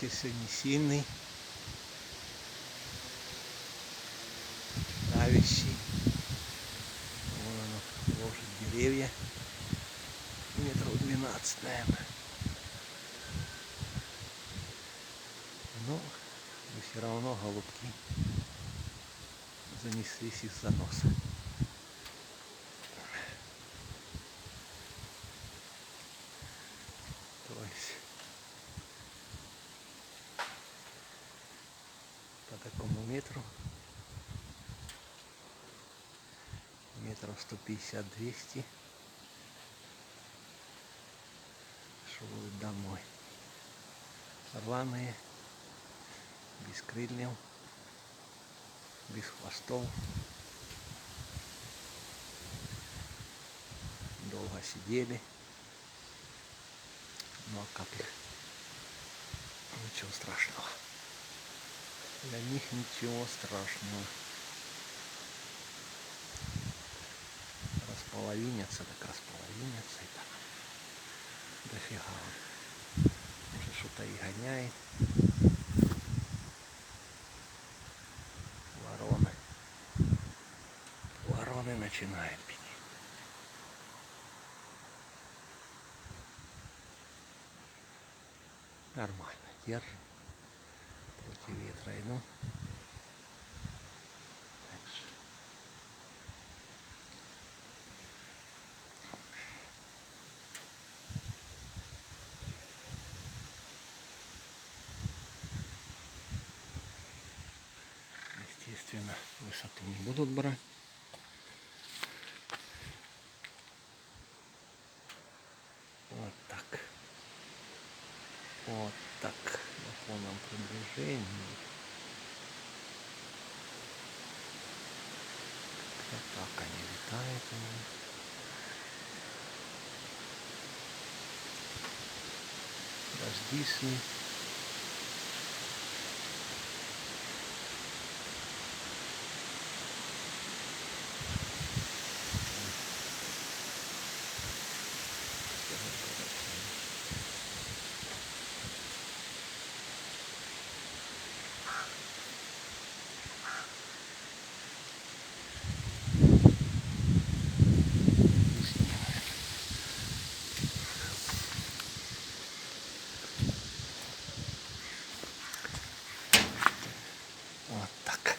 Ветер сегодня сильный, давящий. Вон оно ложит деревья. Метров 12, наверное. Но все равно голубки занеслись из заноса. То есть по такому метру, метров 150-200, шел домой. Рваные, без крыльев, без хвостов. Долго сидели. Ну а как их? Ничего страшного. Для них ничего страшного. Располовинятся, так располовинятся и так. Дофига. Может, что-то и гоняет. Вороны начинают пить. Нормально. Держим. Против ветра иду. Естественно, высоту не будут брать. Вот так. Вот так. На полном приближении. Как-то так они летают. Дождичный. Вот так.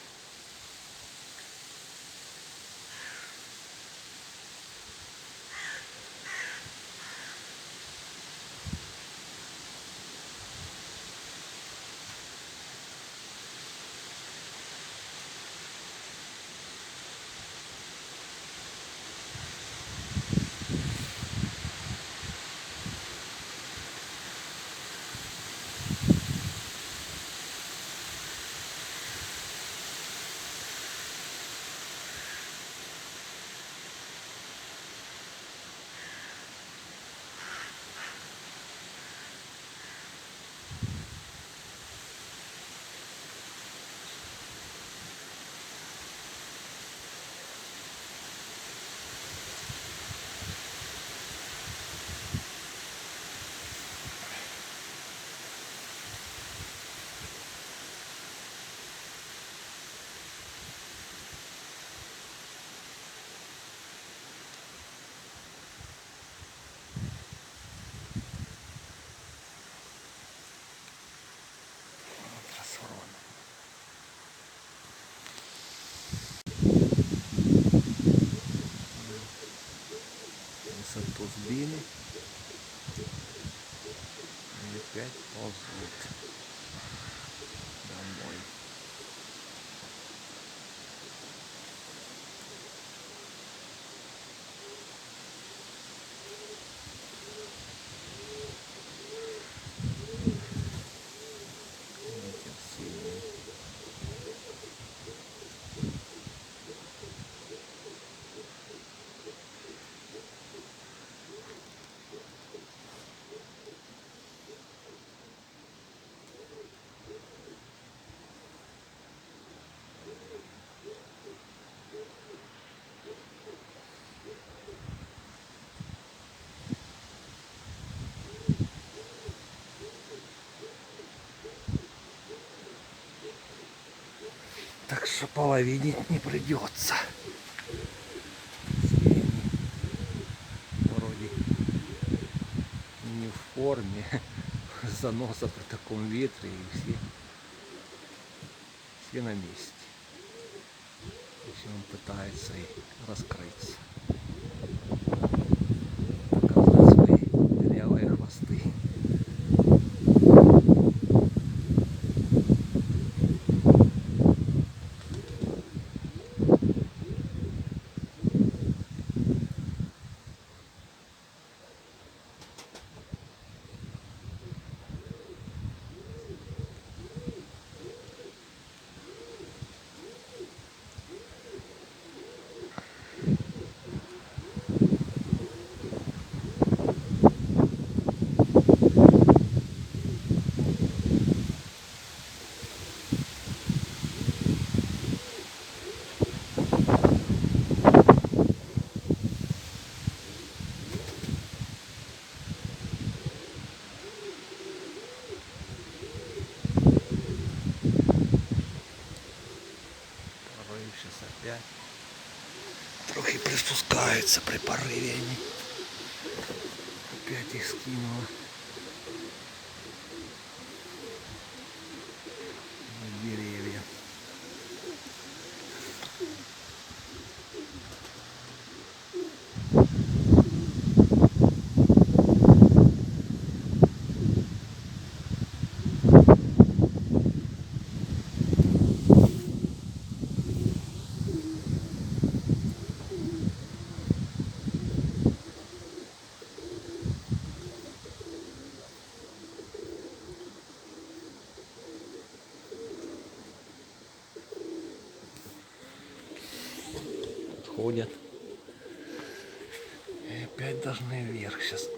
Высоту сбили и опять ползут домой. Ветер сильный. что половинить не придется. Все они вроде не в форме заноса при таком ветре, и все на месте. Если он пытается и раскрыться, показать свои дырявые хвосты. Порыв сейчас опять трохи приспускаются при порыве они. Опять их скинуло на деревья. Ходят. И опять должны вверх сейчас.